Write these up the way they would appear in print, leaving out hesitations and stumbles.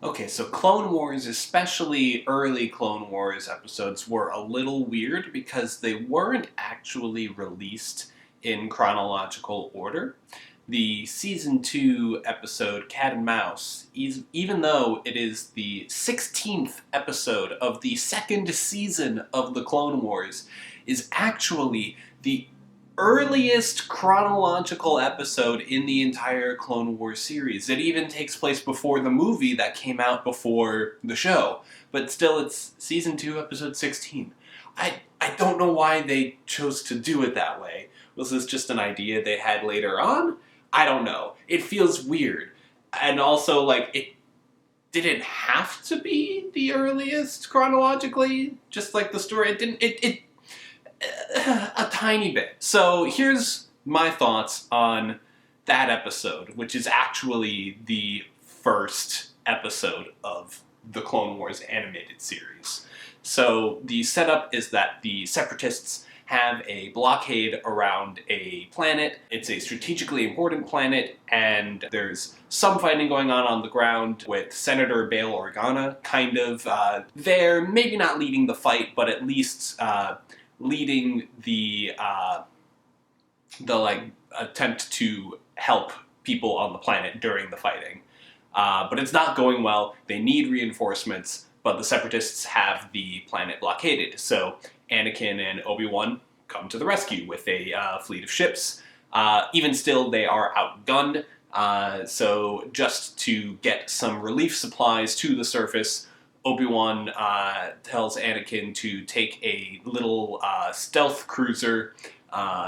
Okay, so Clone Wars, especially early Clone Wars episodes, were a little weird because they weren't actually released in chronological order. The Season 2 episode, Cat and Mouse, even though it is the 16th episode of the second season of the Clone Wars, is actually the earliest chronological episode in the entire Clone Wars series. It even takes place before the movie that came out before the show. But still, it's Season 2, Episode 16. I don't know why they chose to do it that way. Was this just an idea they had later on? I don't know. It feels weird. And also, like, it didn't have to be the earliest chronologically, just like the story. It a tiny bit. So here's my thoughts on that episode, which is actually the first episode of the Clone Wars animated series. So the setup is that the Separatists have a blockade around a planet. It's a strategically important planet, and there's some fighting going on the ground with Senator Bail Organa, kind of there, maybe not leading the fight, but at least leading the like attempt to help people on the planet during the fighting. But it's not going well. They need reinforcements, but the Separatists have the planet blockaded. So Anakin and Obi-Wan come to the rescue with a fleet of ships. Even still, they are outgunned. So just to get some relief supplies to the surface, Obi-Wan tells Anakin to take a little stealth cruiser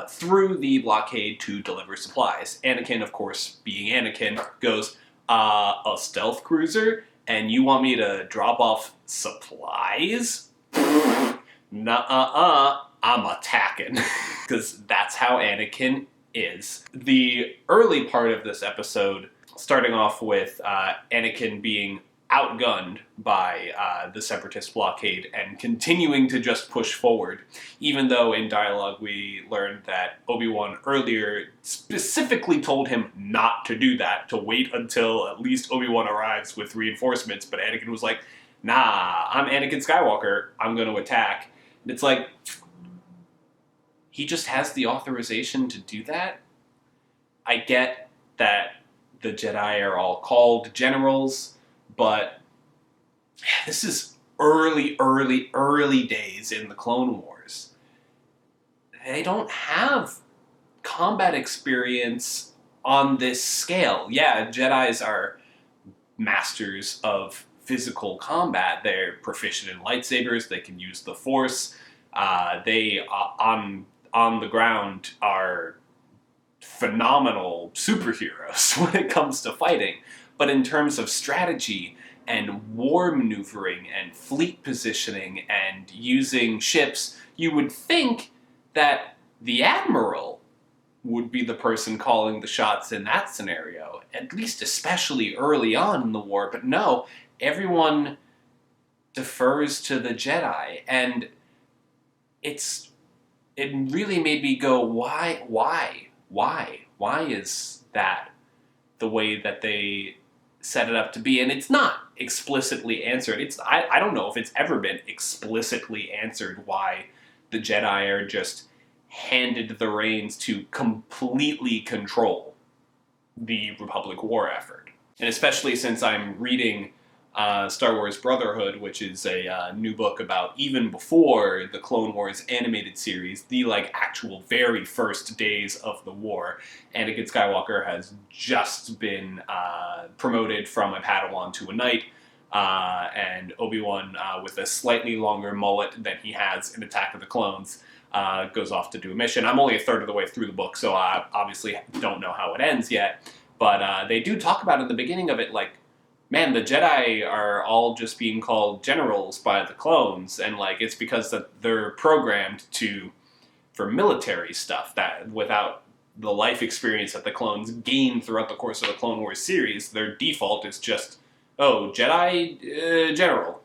through the blockade to deliver supplies. Anakin, of course, being Anakin, goes, a stealth cruiser? And you want me to drop off supplies? Nuh-uh-uh, I'm attacking. Because that's how Anakin is. The early part of this episode, starting off with Anakin being outgunned by the Separatist blockade and continuing to just push forward, even though in dialogue we learned that Obi-Wan earlier specifically told him not to do that, to wait until at least Obi-Wan arrives with reinforcements, but Anakin was like, nah, I'm Anakin Skywalker, I'm going to attack. And it's like, he just has the authorization to do that? I get that the Jedi are all called generals, but this is early days in the Clone Wars. They don't have combat experience on this scale. Yeah, Jedis are masters of physical combat. They're proficient in lightsabers. They can use the Force. They, on the ground, are phenomenal superheroes when it comes to fighting. But in terms of strategy and war maneuvering and fleet positioning and using ships, you would think that the Admiral would be the person calling the shots in that scenario, at least especially early on in the war. But no, everyone defers to the Jedi, and it really made me go, why is that the way that they set it up to be? And it's not explicitly answered. I don't know if it's ever been explicitly answered why the Jedi are just handed the reins to completely control the Republic war effort. And especially since I'm reading Star Wars Brotherhood, which is a new book about even before the Clone Wars animated series, the actual very first days of the war. Anakin Skywalker has just been promoted from a Padawan to a Knight, and Obi-Wan, with a slightly longer mullet than he has in Attack of the Clones, goes off to do a mission. I'm only a third of the way through the book, so I obviously don't know how it ends yet, but they do talk about in the beginning of it, man, the Jedi are all just being called generals by the clones, and it's because that they're programmed for military stuff, that without the life experience that the clones gain throughout the course of the Clone Wars series, their default is just, oh, Jedi, general.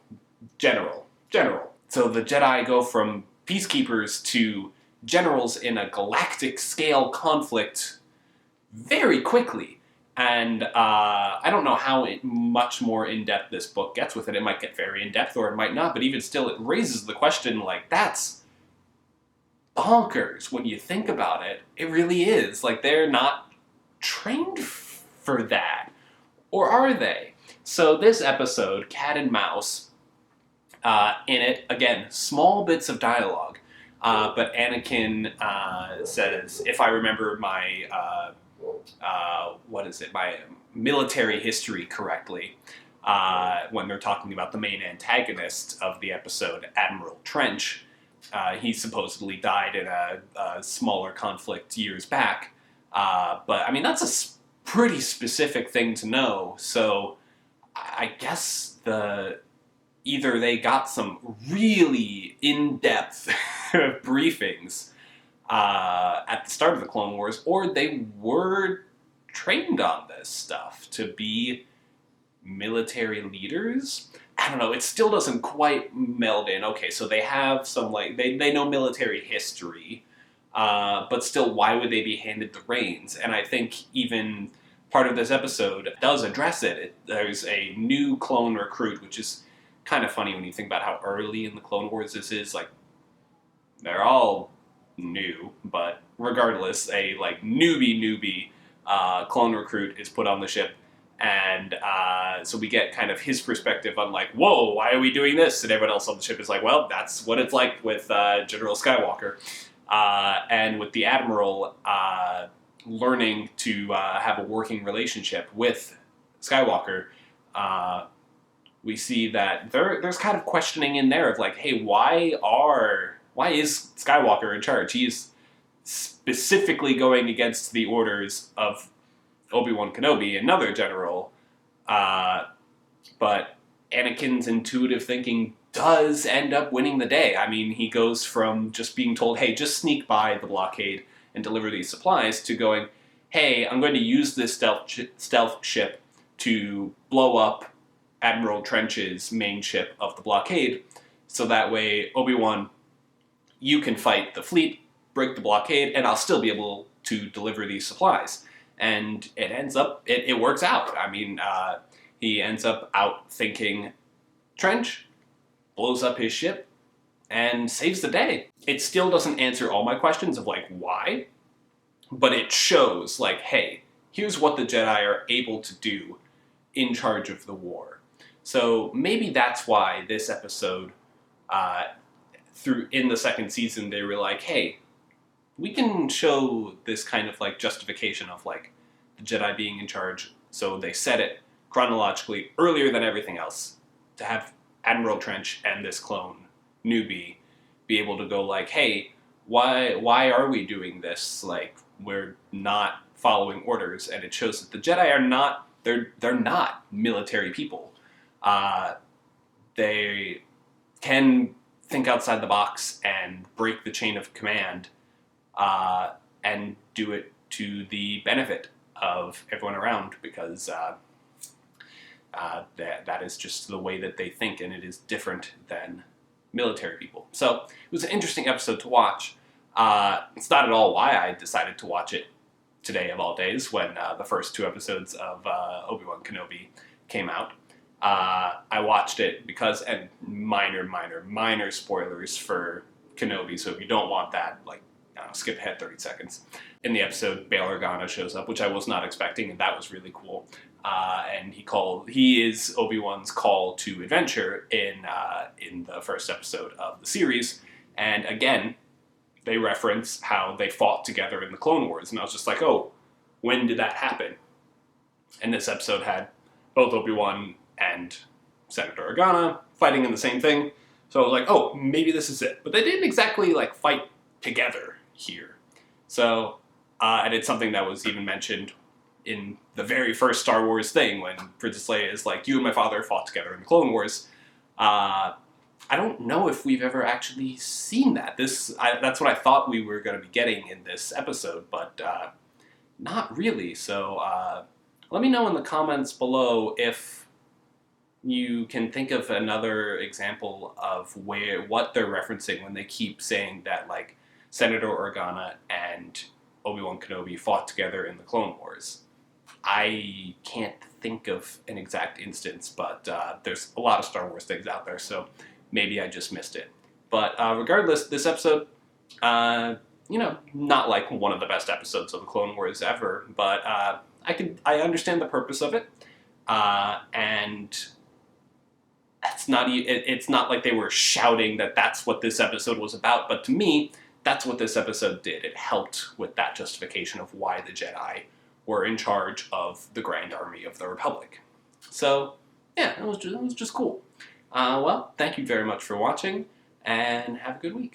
So the Jedi go from peacekeepers to generals in a galactic scale conflict very quickly. And I don't know how much more in-depth this book gets with it. It might get very in-depth or it might not, but even still it raises the question, like, that's bonkers when you think about it. It really is. Like, they're not trained for that. Or are they? So this episode, Cat and Mouse, in it, again, small bits of dialogue, but Anakin says, if I remember my, my military history correctly, when they're talking about the main antagonist of the episode, Admiral Trench, he supposedly died in a smaller conflict years back. But, I mean, that's a pretty specific thing to know, so I guess either they got some really in-depth briefings at the start of the Clone Wars, or they were trained on this stuff to be military leaders. I don't know, it still doesn't quite meld in. Okay, so they have some, like, they know military history, but still, why would they be handed the reins? And I think even part of this episode does address it. There's a new clone recruit, which is kind of funny when you think about how early in the Clone Wars this is. Like, they're all new, but regardless, a, like, newbie clone recruit is put on the ship. And so we get kind of his perspective on, like, whoa, why are we doing this? And everyone else on the ship is like, well, that's what it's like with General Skywalker. And with the Admiral learning to have a working relationship with Skywalker, we see that there's kind of questioning in there of, like, hey, why is Skywalker in charge? He is specifically going against the orders of Obi-Wan Kenobi, another general, but Anakin's intuitive thinking does end up winning the day. I mean, he goes from just being told, hey, just sneak by the blockade and deliver these supplies, to going, hey, I'm going to use this stealth ship to blow up Admiral Trench's main ship of the blockade, so that way, Obi-Wan, you can fight the fleet, break the blockade, and I'll still be able to deliver these supplies. And it ends up, it works out. I mean, he ends up outthinking Trench, blows up his ship, and saves the day. It still doesn't answer all my questions of, like, why, but it shows, like, hey, here's what the Jedi are able to do in charge of the war. So maybe that's why this episode, in the second season, they were like, hey, we can show this kind of, like, justification of, like, the Jedi being in charge. So they set it chronologically earlier than everything else to have Admiral Trench and this clone newbie be able to go, like, hey, why are we doing this? Like, we're not following orders. And it shows that the Jedi are not, they're not military people. They can think outside the box and break the chain of command, and do it to the benefit of everyone around, because that is just the way that they think, and it is different than military people. So it was an interesting episode to watch. It's not at all why I decided to watch it today of all days, when the first two episodes of Obi-Wan Kenobi came out. I watched it because, and minor spoilers for Kenobi, so if you don't want that, like, skip ahead 30 seconds. In the episode, Bail Organa shows up, which I was not expecting, and that was really cool. And he is Obi-Wan's call to adventure in the first episode of the series. And again, they reference how they fought together in the Clone Wars, and I was just like, oh, when did that happen? And this episode had both Obi-Wan and Senator Organa fighting in the same thing. So I was like, oh, maybe this is it. But they didn't exactly, like, fight together here. So, and it's something that was even mentioned in the very first Star Wars thing, when Princess Leia is like, you and my father fought together in the Clone Wars. I don't know if we've ever actually seen that. That's what I thought we were going to be getting in this episode, but not really. So let me know in the comments below if you can think of another example of what they're referencing when they keep saying that, like, Senator Organa and Obi-Wan Kenobi fought together in the Clone Wars. I can't think of an exact instance, but there's a lot of Star Wars things out there, so maybe I just missed it. But regardless, this episode, not like one of the best episodes of the Clone Wars ever, but I understand the purpose of it, and it's not like they were shouting that that's what this episode was about, but to me, that's what this episode did. It helped with that justification of why the Jedi were in charge of the Grand Army of the Republic. So, yeah, it was just cool. Well, thank you very much for watching, and have a good week.